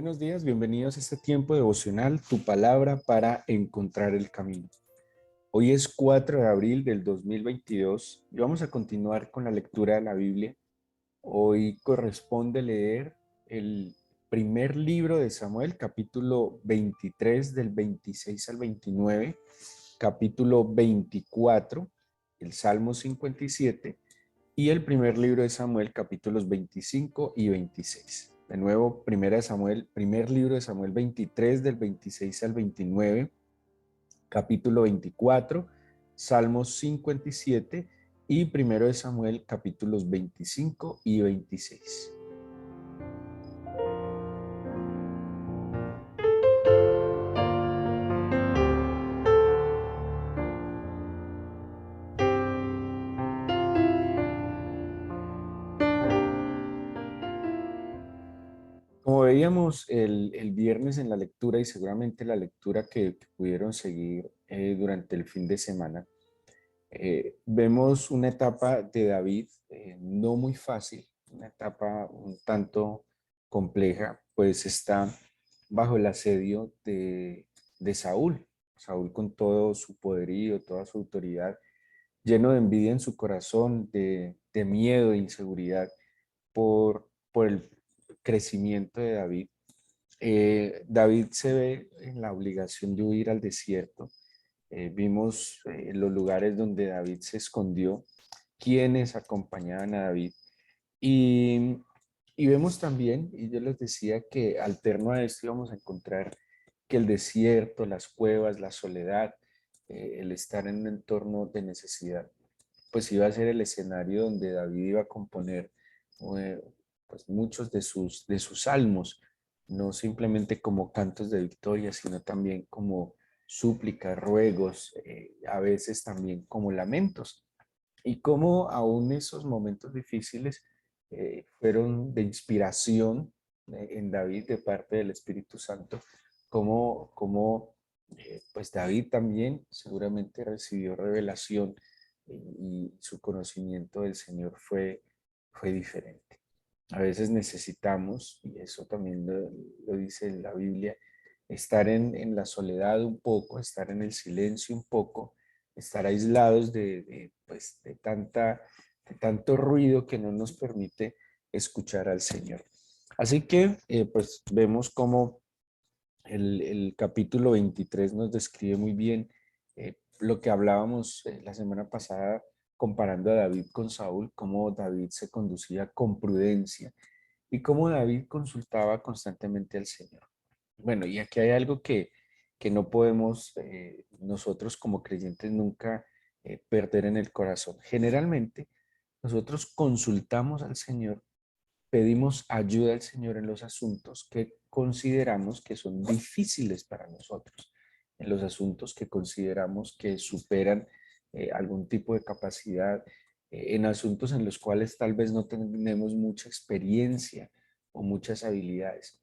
Buenos días, bienvenidos a este tiempo devocional, tu palabra para encontrar el camino. Hoy es 4 de abril del 2022 y vamos a continuar con la lectura de la Biblia. Hoy corresponde leer el primer libro de Samuel, capítulo 23 del 26 al 29, capítulo 24, el Salmo 57 y el primer libro de Samuel, capítulos 25 y 26. De nuevo, primer libro de Samuel 23 del 26 al 29, capítulo 24, Salmos 57 y primero de Samuel capítulos 25 y 26. Como veíamos el viernes en la lectura y seguramente la lectura que pudieron seguir durante el fin de semana, vemos una etapa de David no muy fácil, una etapa un tanto compleja, pues está bajo el asedio de Saúl. Saúl con todo su poderío, toda su autoridad, lleno de envidia en su corazón, de miedo, de inseguridad por el crecimiento de David. David se ve en la obligación de huir al desierto. Vimos los lugares donde David se escondió, quienes acompañaban a David. Y, y vemos también, y yo les decía que alterno a esto íbamos a encontrar que el desierto, las cuevas, la soledad, el estar en un entorno de necesidad, pues iba a ser el escenario donde David iba a componer eh, pues muchos de sus salmos, no simplemente como cantos de victoria, sino también como súplicas, ruegos, a veces también como lamentos. Y cómo aún esos momentos difíciles fueron de inspiración en David de parte del Espíritu Santo, como pues David también seguramente recibió revelación y su conocimiento del Señor fue diferente. A veces necesitamos, y eso también lo dice la Biblia, estar en la soledad un poco, estar en el silencio un poco, estar aislados pues, de tanto ruido que no nos permite escuchar al Señor. Así que pues vemos cómo el capítulo 23 nos describe muy bien lo que hablábamos la semana pasada comparando a David con Saúl, cómo David se conducía con prudencia y cómo David consultaba constantemente al Señor. Bueno, y aquí hay algo que no podemos nosotros como creyentes nunca perder en el corazón. Generalmente nosotros consultamos al Señor, pedimos ayuda al Señor en los asuntos que consideramos que son difíciles para nosotros, en los asuntos que consideramos que superan algún tipo de capacidad, en asuntos en los cuales tal vez no tenemos mucha experiencia o muchas habilidades.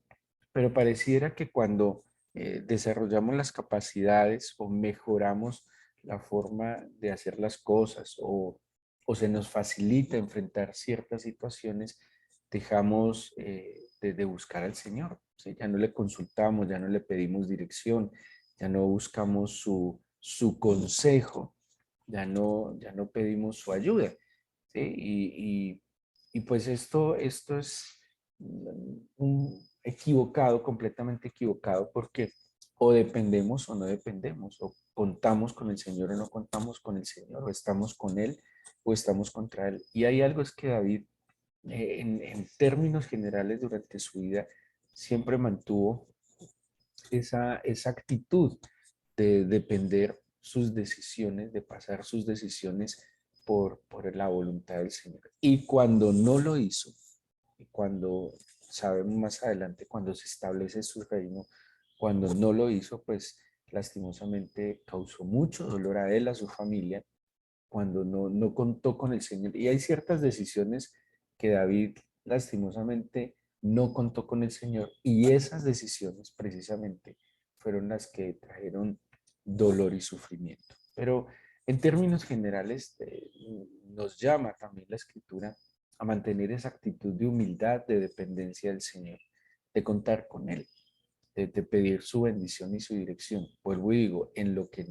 Pero pareciera que cuando desarrollamos las capacidades o mejoramos la forma de hacer las cosas o se nos facilita enfrentar ciertas situaciones, dejamos de buscar al Señor. ¿Sí? Ya no le consultamos, ya no le pedimos dirección, ya no buscamos su consejo, ya no pedimos su ayuda. ¿Sí? Y pues esto es un equivocado, completamente equivocado, porque o dependemos o no dependemos, o contamos con el Señor o no contamos con el Señor, o estamos con Él o estamos contra Él. Y hay algo es que David en términos generales durante su vida, siempre mantuvo esa actitud de depender sus decisiones, de pasar sus decisiones por la voluntad del Señor. Y cuando no lo hizo, y cuando sabemos más adelante, cuando se establece su reino, cuando no lo hizo, pues lastimosamente causó mucho dolor a él, a su familia, cuando no contó con el Señor. Y hay ciertas decisiones que David lastimosamente no contó con el Señor y esas decisiones precisamente fueron las que trajeron dolor y sufrimiento. Pero en términos generales nos llama también la Escritura a mantener esa actitud de humildad, de dependencia del Señor, de contar con Él, de pedir su bendición y su dirección. Vuelvo y digo, en lo que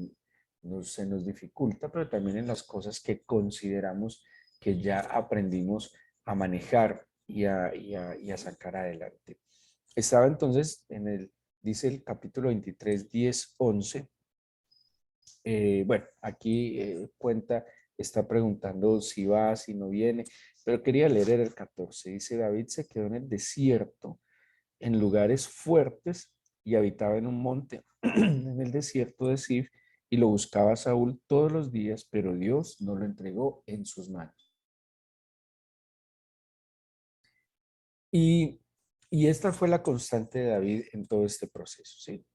se nos dificulta, pero también en las cosas que consideramos que ya aprendimos a manejar y a sacar adelante. Estaba entonces dice el capítulo 23, 10, 11. Bueno, aquí está preguntando si va, si no viene, pero quería leer el 14. Dice, David se quedó en el desierto, en lugares fuertes, y habitaba en un monte en el desierto de Sif, y lo buscaba Saúl todos los días, pero Dios no lo entregó en sus manos. Y, y esta fue la constante de David en todo este proceso, ¿sí?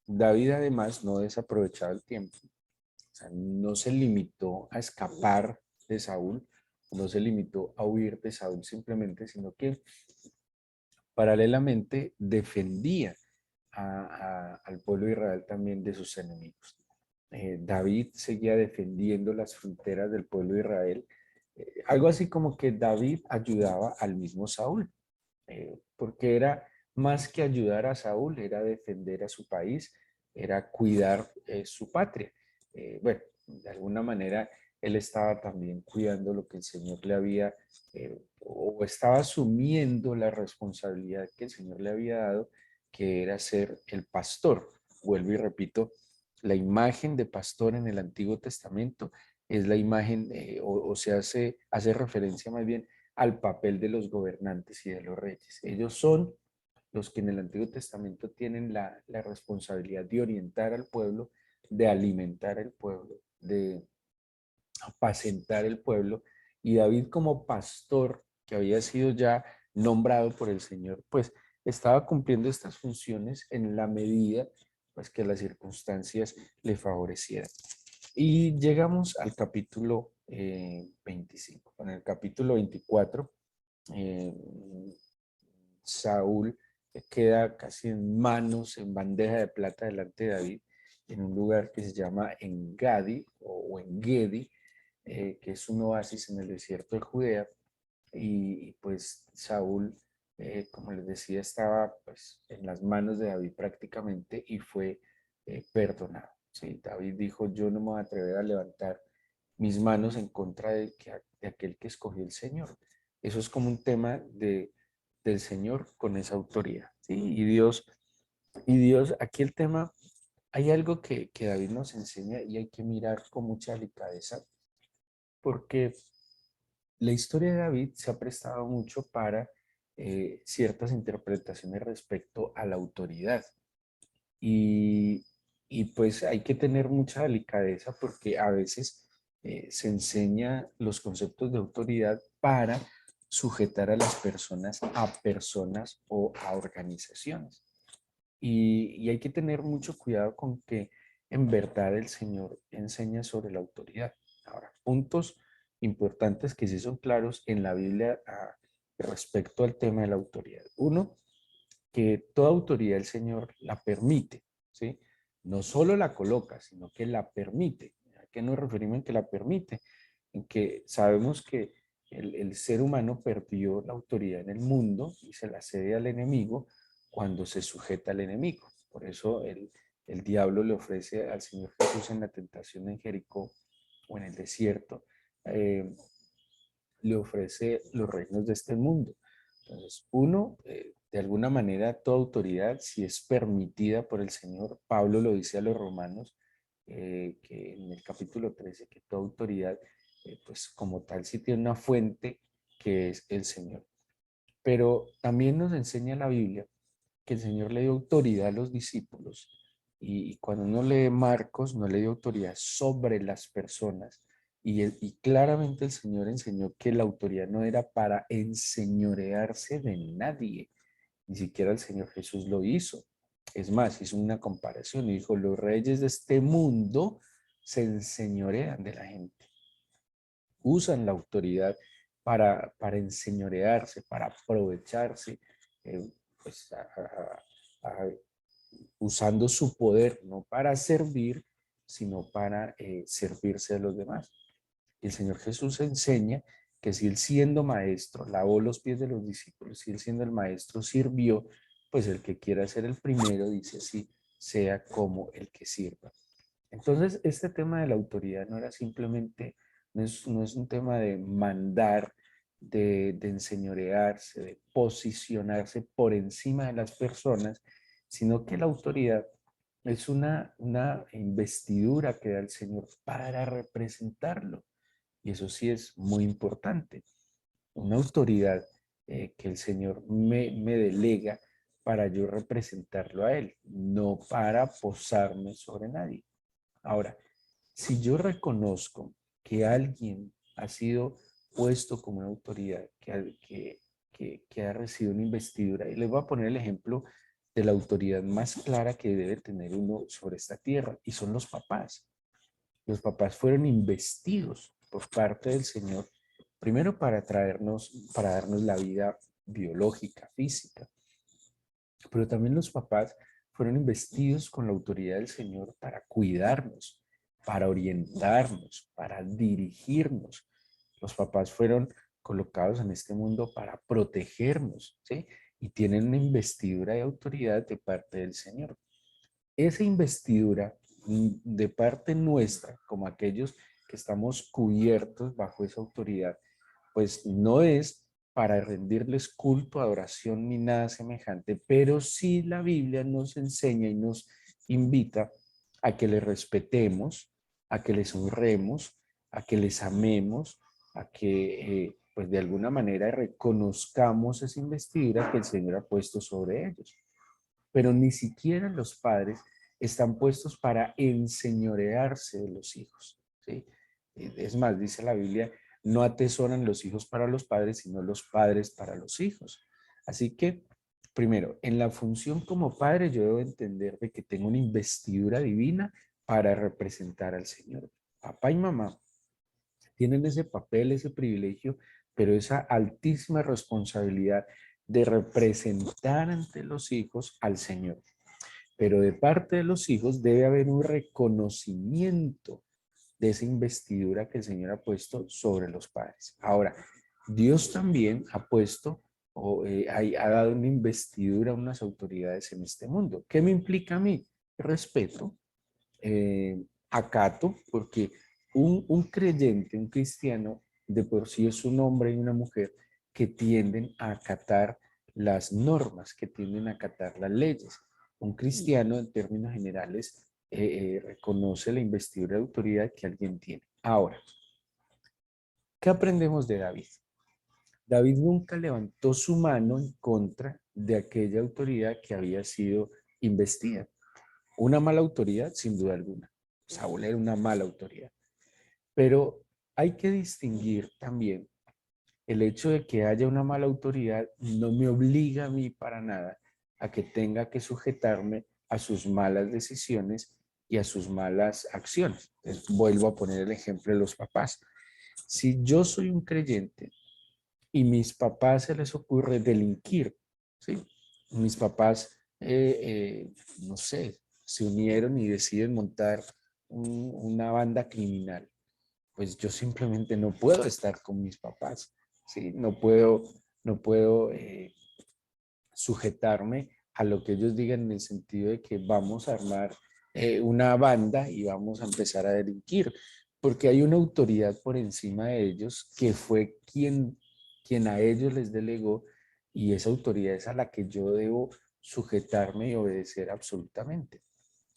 David además no desaprovechaba el tiempo, o sea, no se limitó a escapar de Saúl, no se limitó a huir de Saúl simplemente, sino que paralelamente defendía al pueblo de Israel también de sus enemigos. David seguía defendiendo las fronteras del pueblo de Israel, algo así como que David ayudaba al mismo Saúl, porque era más que ayudar a Saúl, era defender a su país, era cuidar su patria. Bueno, de alguna manera él estaba también cuidando lo que el Señor le había, o estaba asumiendo la responsabilidad que el Señor le había dado, que era ser el pastor. Vuelvo y repito, la imagen de pastor en el Antiguo Testamento es la imagen, o se hace referencia más bien al papel de los gobernantes y de los reyes. Ellos son los que en el Antiguo Testamento tienen la responsabilidad de orientar al pueblo, de alimentar al pueblo, de apacentar el pueblo. Y David como pastor, que había sido ya nombrado por el Señor, pues estaba cumpliendo estas funciones en la medida pues que las circunstancias le favorecieran. Y llegamos al capítulo 25. En el capítulo 24, eh, Saúl queda casi en manos, en bandeja de plata delante de David, en un lugar que se llama Engadi o Engedi, que es un oasis en el desierto de Judea. Y pues Saúl, como les decía, estaba pues en las manos de David prácticamente y fue perdonado. ¿Sí? David dijo, yo no me voy a atrever a levantar mis manos en contra de aquel que escogió el Señor. Eso es como un tema del Señor con esa autoridad. ¿Sí? Y Dios, aquí el tema, hay algo que David nos enseña y hay que mirar con mucha delicadeza, porque la historia de David se ha prestado mucho para ciertas interpretaciones respecto a la autoridad. Y, y pues hay que tener mucha delicadeza porque a veces se enseña los conceptos de autoridad para sujetar a las personas a personas o a organizaciones. Y hay que tener mucho cuidado con que en verdad el Señor enseña sobre la autoridad. Ahora, puntos importantes que sí son claros en la Biblia respecto al tema de la autoridad. Uno, que toda autoridad el Señor la permite, ¿sí? No solo la coloca, sino que la permite. ¿A qué nos referimos en que la permite? En que sabemos que el ser humano perdió la autoridad en el mundo y se la cede al enemigo cuando se sujeta al enemigo. Por eso el diablo le ofrece al Señor Jesús en la tentación en Jericó o en el desierto, le ofrece los reinos de este mundo. Entonces, uno, de alguna manera, toda autoridad, si es permitida por el Señor, Pablo lo dice a los romanos, que en el capítulo 13, que toda autoridad, pues como tal, sí tiene una fuente que es el Señor. Pero también nos enseña la Biblia que el Señor le dio autoridad a los discípulos y cuando uno lee Marcos no le dio autoridad sobre las personas y claramente el Señor enseñó que la autoridad no era para enseñorearse de nadie, ni siquiera el Señor Jesús lo hizo. Es más, hizo una comparación y dijo, los reyes de este mundo se enseñorean de la gente, usan la autoridad para enseñorearse, para aprovecharse, pues, a, usando su poder, no para servir, sino para servirse a los demás. Y el Señor Jesús enseña que si él siendo maestro lavó los pies de los discípulos, si él siendo el maestro sirvió, pues el que quiera ser el primero, dice así, sea como el que sirva. Entonces, este tema de la autoridad no era simplemente, no es un tema de mandar, de enseñorearse, de posicionarse por encima de las personas, sino que la autoridad es una investidura que da el Señor para representarlo. Y eso sí es muy importante. Una autoridad que el Señor me delega para yo representarlo a Él, no para posarme sobre nadie. Ahora, si yo reconozco que alguien ha sido puesto como una autoridad, que ha recibido una investidura, y les voy a poner el ejemplo de la autoridad más clara que debe tener uno sobre esta tierra, y son los papás. Los papás fueron investidos por parte del Señor, primero para darnos la vida biológica, física, pero también los papás fueron investidos con la autoridad del Señor para cuidarnos, para orientarnos, para dirigirnos. Los papás fueron colocados en este mundo para protegernos, ¿sí? Y tienen una investidura de autoridad de parte del Señor. Esa investidura de parte nuestra, como aquellos que estamos cubiertos bajo esa autoridad, pues no es para rendirles culto, adoración ni nada semejante, pero sí la Biblia nos enseña y nos invita a que les respetemos, a que les honremos, a que les amemos, a que pues de alguna manera reconozcamos esa investidura que el Señor ha puesto sobre ellos. Pero ni siquiera los padres están puestos para enseñorearse de los hijos, ¿sí? Es más, dice la Biblia, no atesoran los hijos para los padres, sino los padres para los hijos. Así que, primero, en la función como padre yo debo entender de que tengo una investidura divina para representar al Señor. Papá y mamá tienen ese papel, ese privilegio, pero esa altísima responsabilidad de representar ante los hijos al Señor. Pero de parte de los hijos debe haber un reconocimiento de esa investidura que el Señor ha puesto sobre los padres. Ahora, Dios también ha puesto ha dado una investidura a unas autoridades en este mundo. ¿Qué me implica a mí? Respeto, acato, porque un creyente, un cristiano, de por sí es un hombre y una mujer que tienden a acatar las normas, que tienden a acatar las leyes. Un cristiano, en términos generales, reconoce la investidura de autoridad que alguien tiene. Ahora, ¿qué aprendemos de David? David nunca levantó su mano en contra de aquella autoridad que había sido investida. Una mala autoridad, sin duda alguna. Saúl era una mala autoridad. Pero hay que distinguir también el hecho de que haya una mala autoridad no me obliga a mí para nada a que tenga que sujetarme a sus malas decisiones y a sus malas acciones. Vuelvo a poner el ejemplo de los papás. Si yo soy un creyente y mis papás se les ocurre delinquir, ¿sí? Mis papás, no sé, se unieron y deciden montar una banda criminal, pues yo simplemente no puedo estar con mis papás, ¿sí? No puedo sujetarme a lo que ellos digan en el sentido de que vamos a armar una banda y vamos a empezar a delinquir, porque hay una autoridad por encima de ellos que fue quien a ellos les delegó y esa autoridad es a la que yo debo sujetarme y obedecer absolutamente.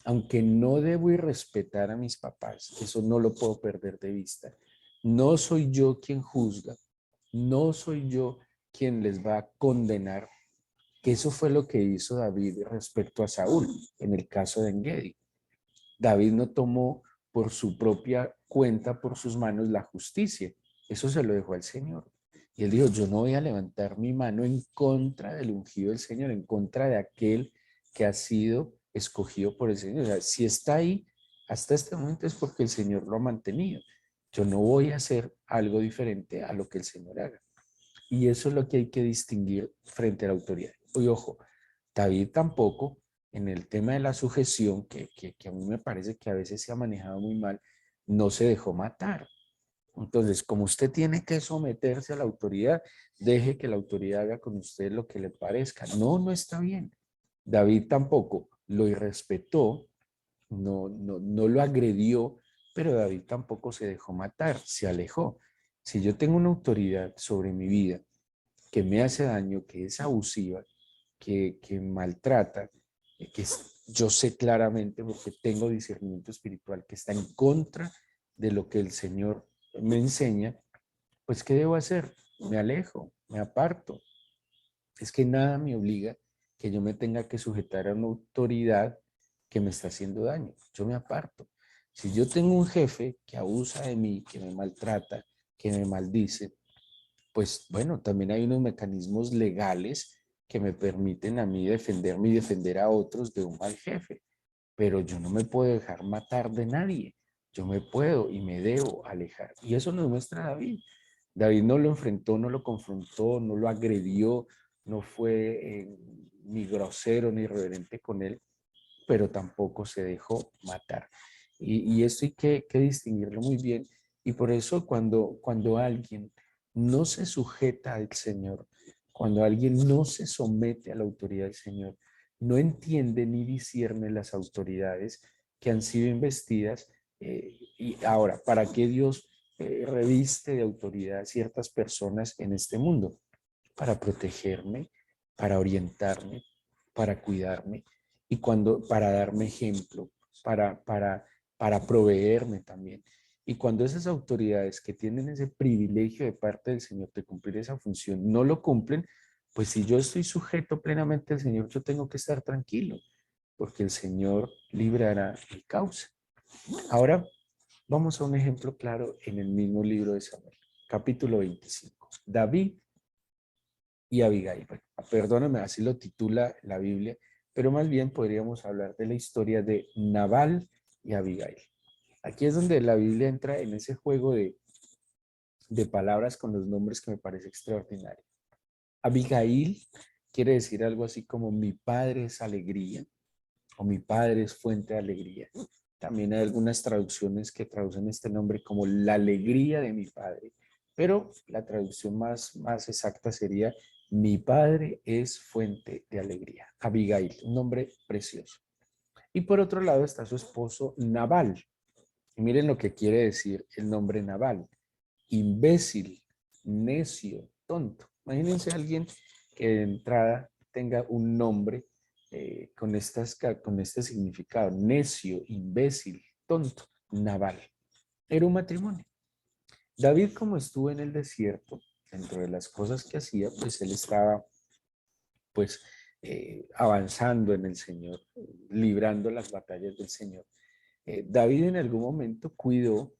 Aunque no debo irrespetar a mis papás, eso no lo puedo perder de vista. No soy yo quien juzga, no soy yo quien les va a condenar, que eso fue lo que hizo David respecto a Saúl en el caso de Engedi. David no tomó por su propia cuenta, por sus manos, la justicia. Eso se lo dejó al Señor. Y él dijo, yo no voy a levantar mi mano en contra del ungido del Señor, en contra de aquel que ha sido escogido por el Señor. O sea, si está ahí hasta este momento es porque el Señor lo ha mantenido. Yo no voy a hacer algo diferente a lo que el Señor haga. Y eso es lo que hay que distinguir frente a la autoridad. Y ojo, David tampoco, en el tema de la sujeción, que a mí me parece que a veces se ha manejado muy mal, no se dejó matar. Entonces, como usted tiene que someterse a la autoridad, deje que la autoridad haga con usted lo que le parezca. No, no está bien. David tampoco lo irrespetó, no lo agredió, pero David tampoco se dejó matar, se alejó. Si yo tengo una autoridad sobre mi vida que me hace daño, que es abusiva, que maltrata, yo sé claramente porque tengo discernimiento espiritual que está en contra de lo que el Señor me enseña, pues ¿qué debo hacer? Me alejo, me aparto. Es que nada me obliga que yo me tenga que sujetar a una autoridad que me está haciendo daño. Yo me aparto. Si yo tengo un jefe que abusa de mí, que me maltrata, que me maldice, pues bueno, también hay unos mecanismos legales que me permiten a mí defenderme y defender a otros de un mal jefe. Pero yo no me puedo dejar matar de nadie. Yo me puedo y me debo alejar. Y eso nos muestra David. David no lo enfrentó, no lo confrontó, no lo agredió, no fue ni grosero ni irreverente con él, pero tampoco se dejó matar. Y esto hay que distinguirlo muy bien. Y por eso cuando alguien no se sujeta al Señor, cuando alguien no se somete a la autoridad del Señor, no entiende ni discierne las autoridades que han sido investidas. Y ahora, ¿para qué Dios reviste de autoridad a ciertas personas en este mundo? Para protegerme, para orientarme, para cuidarme y para darme ejemplo, para proveerme también. Y cuando esas autoridades que tienen ese privilegio de parte del Señor de cumplir esa función no lo cumplen, pues si yo estoy sujeto plenamente al Señor, yo tengo que estar tranquilo, porque el Señor librará mi causa. Ahora vamos a un ejemplo claro en el mismo libro de Samuel, capítulo 25. David y Abigail. Bueno, perdóname, así lo titula la Biblia, pero más bien podríamos hablar de la historia de Nabal y Abigail. Aquí es donde la Biblia entra en ese juego de palabras con los nombres que me parece extraordinario. Abigail quiere decir algo así como mi padre es alegría o mi padre es fuente de alegría. También hay algunas traducciones que traducen este nombre como la alegría de mi padre, pero la traducción más exacta sería mi padre es fuente de alegría. Abigail, un nombre precioso. Y por otro lado está su esposo Nabal. Y miren lo que quiere decir el nombre Nabal. Imbécil, necio, tonto. Imagínense a alguien que de entrada tenga un nombre con este significado. Necio, imbécil, tonto, Nabal. Era un matrimonio. David, como estuvo en el desierto, dentro de las cosas que hacía, pues él estaba pues avanzando en el Señor, librando las batallas del Señor. David en algún momento cuidó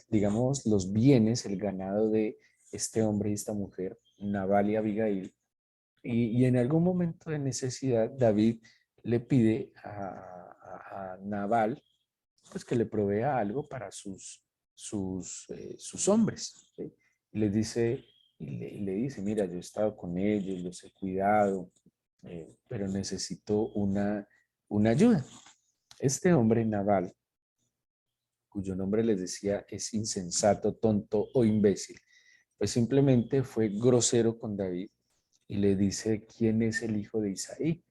digamos, los bienes, el ganado de este hombre y esta mujer, Nabal y Abigail, y en algún momento de necesidad, David le pide a Nabal pues que le provea algo para sus hombres. ¿Sí? Y les dice, y le dice, mira, yo he estado con ellos, los he cuidado, pero necesito una ayuda. Este hombre Nabal, cuyo nombre les decía es insensato, tonto o imbécil, pues simplemente fue grosero con David y le dice quién es el hijo de Isaí,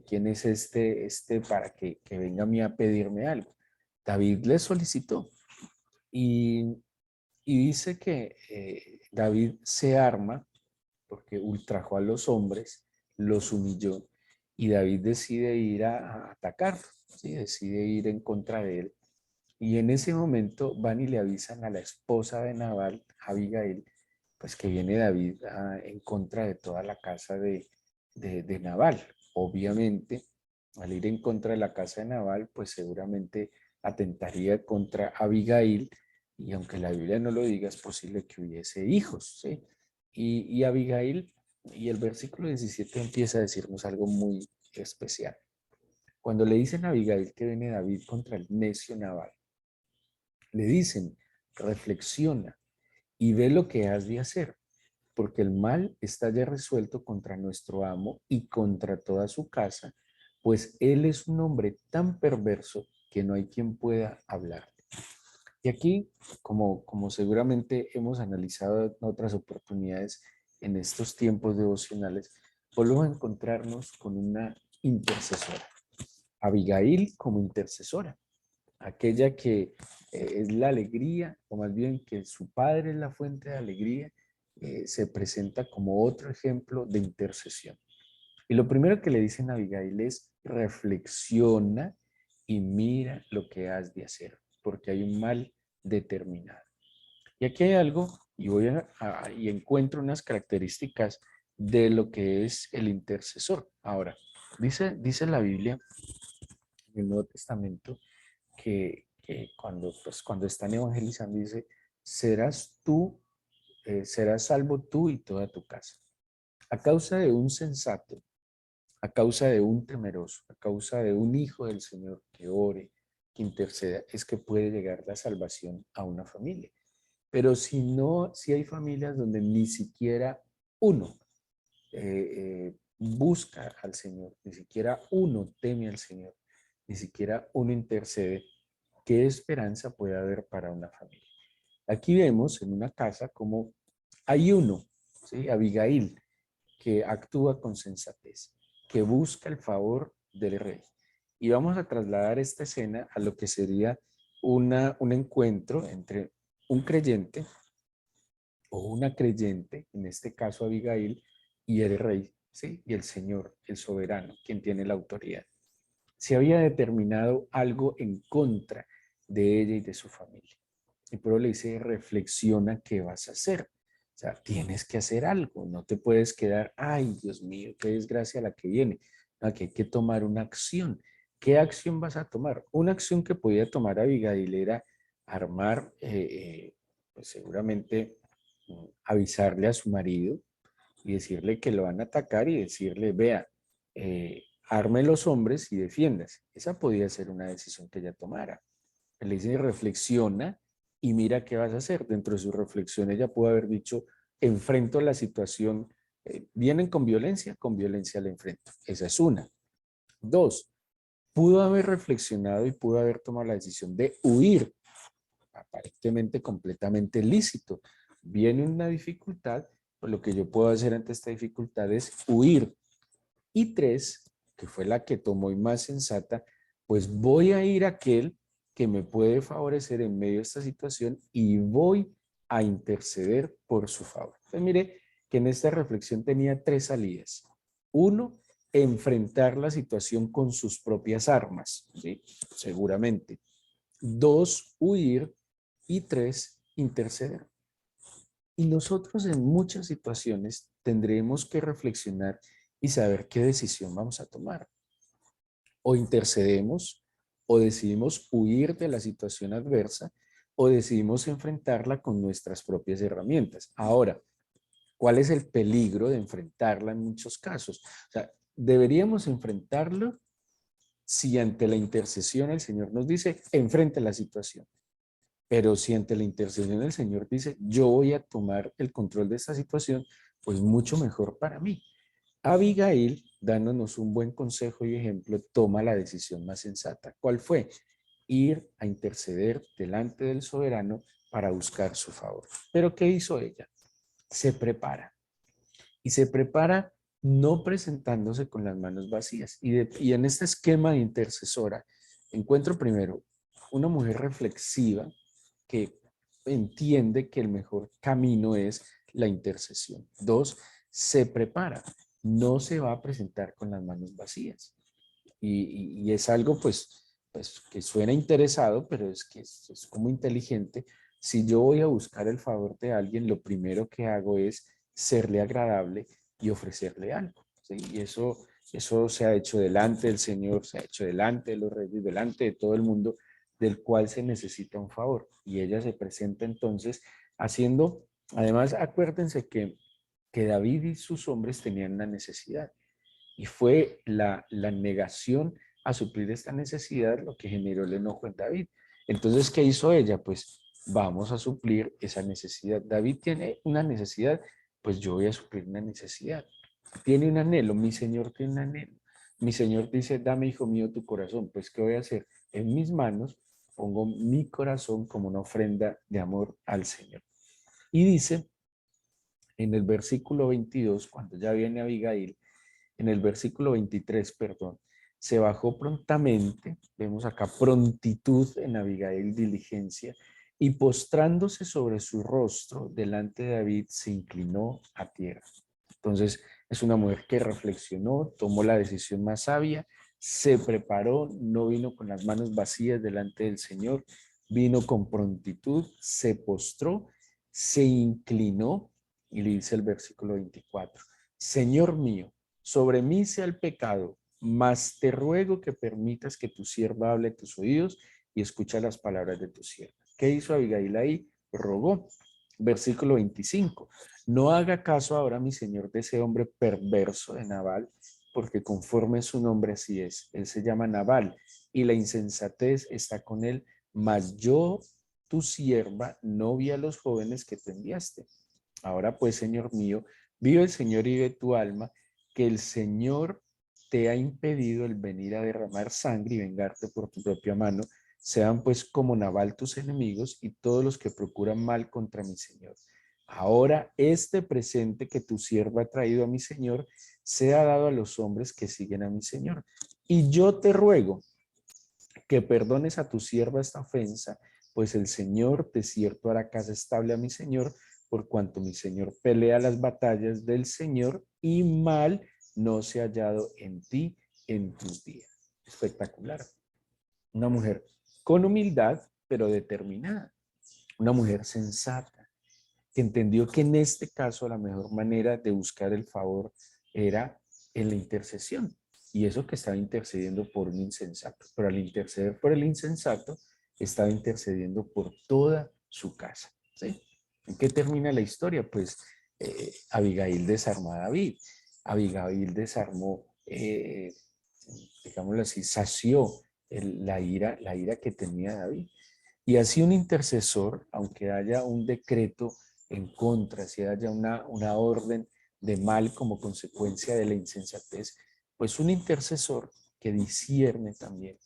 quién es este para que venga a mí a pedirme algo. David le solicitó y, y dice que David se arma porque ultrajó a los hombres, los humilló y David decide ir a atacarlo, ¿sí? Decide ir en contra de él. Y en ese momento van y le avisan a la esposa de Nabal, Abigail, pues que viene David en contra de toda la casa de Nabal. Obviamente, al ir en contra de la casa de Nabal, pues seguramente atentaría contra Abigail, y aunque la Biblia no lo diga, es posible que hubiese hijos, ¿sí? Y Abigail, y el versículo 17 empieza a decirnos algo muy especial. Cuando le dicen a Abigail que viene David contra el necio Nabal, le dicen, reflexiona y ve lo que has de hacer, porque el mal está ya resuelto contra nuestro amo y contra toda su casa, pues él es un hombre tan perverso que no hay quien pueda hablar. Y aquí, como seguramente hemos analizado en otras oportunidades en estos tiempos devocionales, volvemos a encontrarnos con una intercesora. Abigail como intercesora, aquella que es la alegría, o más bien que su padre es la fuente de alegría, se presenta como otro ejemplo de intercesión. Y lo primero que le dicen a Abigail es, reflexiona y mira lo que has de hacer, porque hay un mal determinado. Y aquí hay algo, y y encuentro unas características de lo que es el intercesor. Ahora, dice la Biblia en el Nuevo Testamento que cuando están evangelizando dice, serás salvo tú y toda tu casa. A causa de un sensato, a causa de un temeroso, a causa de un hijo del Señor que ore, que interceda, es que puede llegar la salvación a una familia. Pero si no, si hay familias donde ni siquiera uno busca al Señor, ni siquiera uno teme al Señor, ni siquiera uno intercede, ¿qué esperanza puede haber para una familia? Aquí vemos en una casa como hay uno, ¿sí? Abigail, que actúa con sensatez, que busca el favor del rey. Y vamos a trasladar esta escena a lo que sería un encuentro entre un creyente o una creyente, en este caso Abigail, y el rey, ¿sí? Y el Señor, el soberano, quien tiene la autoridad. Se había determinado algo en contra de ella y de su familia. Y por eso le dice, reflexiona qué vas a hacer. O sea, tienes que hacer algo, no te puedes quedar, ay, Dios mío, qué desgracia la que viene. Aquí hay que tomar una acción. ¿Qué acción vas a tomar? Una acción que podía tomar Abigail era armar, pues seguramente avisarle a su marido y decirle que lo van a atacar y decirle, vea, arme los hombres y defiéndase. Esa podía ser una decisión que ella tomara. Le dice, reflexiona y mira qué vas a hacer. Dentro de su reflexión ella pudo haber dicho, enfrento la situación, vienen con violencia la enfrento. Esa es una. Dos, pudo haber reflexionado y pudo haber tomado la decisión de huir, aparentemente completamente lícito. Viene una dificultad, pues lo que yo puedo hacer ante esta dificultad es huir. Y tres, que fue la que tomó y más sensata, pues voy a ir a aquel que me puede favorecer en medio de esta situación y voy a interceder por su favor. Entonces mire que en esta reflexión tenía tres salidas. Uno, enfrentar la situación con sus propias armas, ¿sí? Seguramente. Dos, huir. Y tres, interceder. Y nosotros en muchas situaciones tendremos que reflexionar y saber qué decisión vamos a tomar. O intercedemos, o decidimos huir de la situación adversa, o decidimos enfrentarla con nuestras propias herramientas. Ahora, ¿cuál es el peligro de enfrentarla en muchos casos? O sea, deberíamos enfrentarlo si ante la intercesión el Señor nos dice, enfrente la situación. Pero si ante la intercesión el Señor dice, yo voy a tomar el control de esta situación, pues mucho mejor para mí. Abigail, dándonos un buen consejo y ejemplo, toma la decisión más sensata. ¿Cuál fue? Ir a interceder delante del soberano para buscar su favor. Pero ¿qué hizo ella? Se prepara. Y se prepara no presentándose con las manos vacías. Y en este esquema de intercesora, encuentro primero una mujer reflexiva que entiende que el mejor camino es la intercesión. Dos, se prepara, no se va a presentar con las manos vacías. Y es algo pues que suena interesado, pero es que es como inteligente. Si yo voy a buscar el favor de alguien, lo primero que hago es serle agradable y ofrecerle algo, ¿sí? Y eso se ha hecho delante del Señor, se ha hecho delante de los reyes, delante de todo el mundo, del cual se necesita un favor. Y ella se presenta entonces haciendo, además acuérdense que David y sus hombres tenían una necesidad. Y fue la negación a suplir esta necesidad lo que generó el enojo en David. Entonces, ¿qué hizo ella? Pues vamos a suplir esa necesidad. David tiene una necesidad, pues yo voy a suplir una necesidad. Tiene un anhelo, mi Señor tiene un anhelo. Mi Señor dice, dame, hijo mío, tu corazón. Pues, ¿qué voy a hacer? En mis manos pongo mi corazón como una ofrenda de amor al Señor. Y dice en el versículo 22, cuando ya viene Abigail, en el versículo 23, perdón, se bajó prontamente, vemos acá prontitud en Abigail, diligencia, y postrándose sobre su rostro delante de David, se inclinó a tierra. Entonces, es una mujer que reflexionó, tomó la decisión más sabia, se preparó, no vino con las manos vacías delante del Señor, vino con prontitud, se postró, se inclinó, y le dice el versículo 24, Señor mío, sobre mí sea el pecado, mas te ruego que permitas que tu sierva hable a tus oídos y escucha las palabras de tu sierva. ¿Qué hizo Abigail ahí? Rogó. Versículo 25. No haga caso ahora, mi señor, de ese hombre perverso de Nabal, porque conforme su nombre así es. Él se llama Nabal y la insensatez está con él, mas yo, tu sierva, no vi a los jóvenes que te enviaste. Ahora pues, Señor mío, vive el Señor y vive tu alma, que el Señor te ha impedido el venir a derramar sangre y vengarte por tu propia mano. Sean pues como Nabal tus enemigos y todos los que procuran mal contra mi Señor. Ahora este presente que tu sierva ha traído a mi Señor sea dado a los hombres que siguen a mi Señor. Y yo te ruego que perdones a tu sierva esta ofensa, pues el Señor de cierto hará casa estable a mi Señor, por cuanto mi Señor pelea las batallas del Señor y mal no se ha hallado en ti en tus días. Espectacular. Una mujer con humildad, pero determinada. Una mujer sensata, que entendió que en este caso la mejor manera de buscar el favor era en la intercesión. Y eso que estaba intercediendo por un insensato. Pero al interceder por el insensato, estaba intercediendo por toda su casa. ¿Sí? ¿En qué termina la historia? Pues Abigail desarmó a David. Abigail desarmó, digámoslo así, sació la ira que tenía David. Y así un intercesor, aunque haya un decreto en contra, si haya una orden de mal como consecuencia de la insensatez, pues un intercesor que discierne también,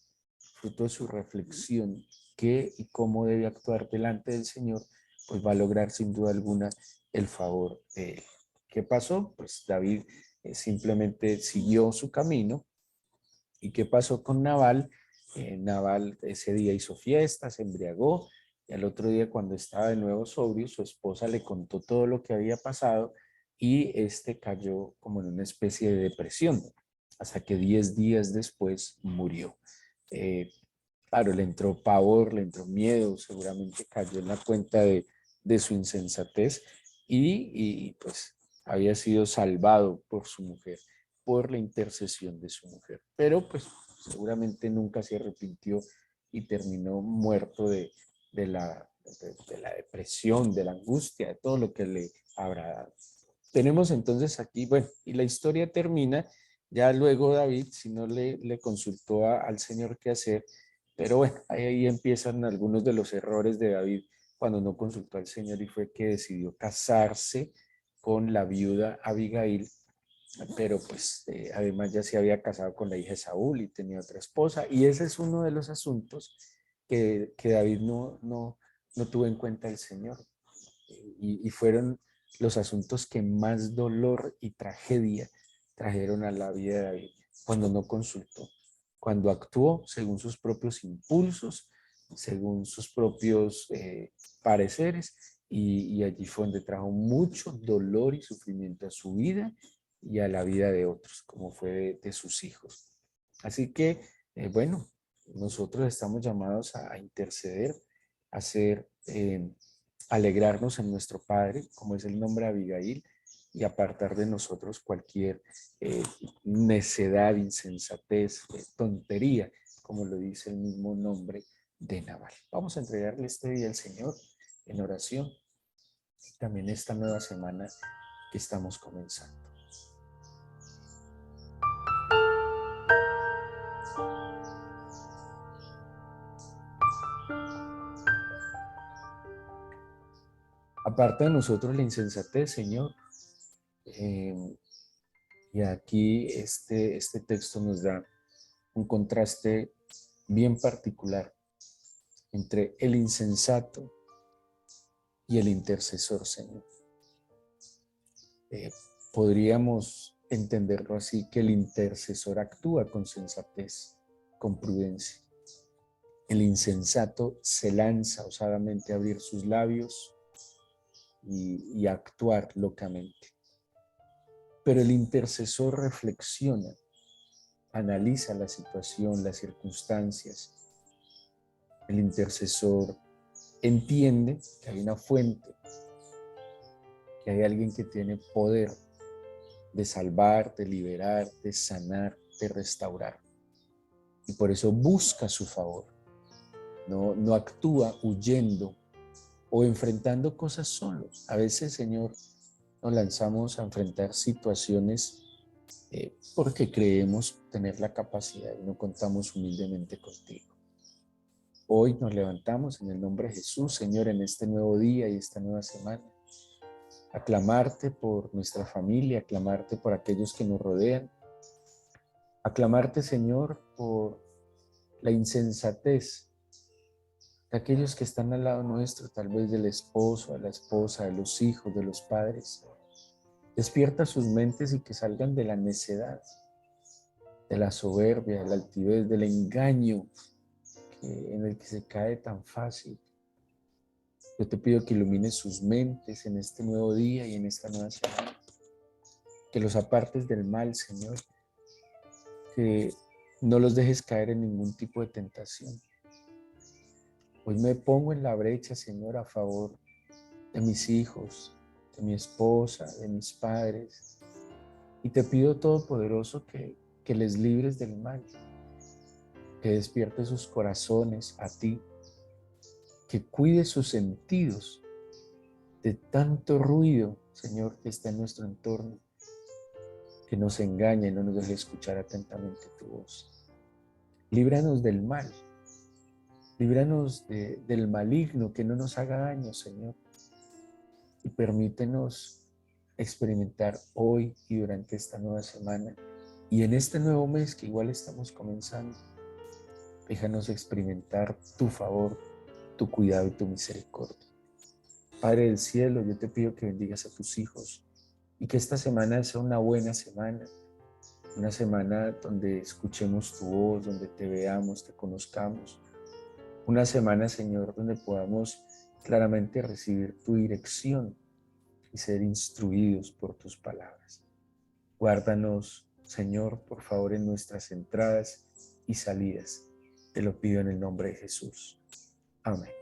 fruto de su reflexión, qué y cómo debe actuar delante del Señor, pues va a lograr sin duda alguna el favor de él. ¿Qué pasó? Pues David simplemente siguió su camino. ¿Y qué pasó con Nabal? Nabal ese día hizo fiesta, se embriagó, y al otro día cuando estaba de nuevo sobrio, su esposa le contó todo lo que había pasado y este cayó como en una especie de depresión, hasta que 10 días después murió. Eh, claro, le entró pavor, le entró miedo, seguramente cayó en la cuenta de su insensatez pues había sido salvado por su mujer, por la intercesión de su mujer. Pero pues seguramente nunca se arrepintió y terminó muerto de la depresión, de la angustia, de todo lo que le habrá dado. Tenemos entonces aquí, bueno, y la historia termina, ya luego David, si no le consultó al Señor qué hacer, pero bueno, ahí empiezan algunos de los errores de David cuando no consultó al Señor y fue que decidió casarse con la viuda Abigail, pero pues además ya se había casado con la hija de Saúl y tenía otra esposa, y ese es uno de los asuntos que David no tuvo en cuenta el Señor, y fueron los asuntos que más dolor y tragedia trajeron a la vida de David, cuando no consultó, cuando actuó según sus propios impulsos, según sus propios pareceres, y allí fue donde trajo mucho dolor y sufrimiento a su vida y a la vida de otros, como fue de sus hijos. Así que, bueno, nosotros estamos llamados a interceder, a ser, alegrarnos en nuestro Padre, como es el nombre de Abigail, y apartar de nosotros cualquier necedad, insensatez, tontería, como lo dice el mismo nombre de Nabal. Vamos a entregarle este día al Señor en oración y también esta nueva semana que estamos comenzando. Aparta de nosotros la insensatez, Señor. Y aquí este texto nos da un contraste bien particular entre el insensato y el intercesor, Señor. Podríamos entenderlo así, que el intercesor actúa con sensatez, con prudencia. El insensato se lanza osadamente a abrir sus labios y a actuar locamente. Pero el intercesor reflexiona, analiza la situación, las circunstancias. El intercesor entiende que hay una fuente, que hay alguien que tiene poder de salvar, de liberar, de sanar, de restaurar. Y por eso busca su favor. No actúa huyendo o enfrentando cosas solos. A veces, Señor, nos lanzamos a enfrentar situaciones porque creemos tener la capacidad y no contamos humildemente contigo. Hoy nos levantamos en el nombre de Jesús, Señor, en este nuevo día y esta nueva semana. Aclamarte por nuestra familia, aclamarte por aquellos que nos rodean. Aclamarte, Señor, por la insensatez de aquellos que están al lado nuestro, tal vez del esposo, de la esposa, de los hijos, de los padres. Despierta sus mentes y que salgan de la necedad, de la soberbia, de la altivez, del engaño en el que se cae tan fácil. Yo te pido que ilumines sus mentes en este nuevo día y en esta nueva semana. Que los apartes del mal, Señor. Que no los dejes caer en ningún tipo de tentación. Hoy me pongo en la brecha, Señor, a favor de mis hijos, de mi esposa, de mis padres. Y te pido, Todopoderoso, que les libres del mal, que despiertes sus corazones a ti, que cuides sus sentidos de tanto ruido, Señor, que está en nuestro entorno, que nos engaña y no nos deje escuchar atentamente tu voz. Líbranos del mal, líbranos del maligno, que no nos haga daño, Señor, y permítenos experimentar hoy y durante esta nueva semana y en este nuevo mes que igual estamos comenzando. Déjanos experimentar tu favor, tu cuidado y tu misericordia. Padre del cielo, yo te pido que bendigas a tus hijos y que esta semana sea una buena semana, una semana donde escuchemos tu voz, donde te veamos, te conozcamos. Una semana, Señor, donde podamos claramente recibir tu dirección y ser instruidos por tus palabras. Guárdanos, Señor, por favor, en nuestras entradas y salidas. Te lo pido en el nombre de Jesús. Amén.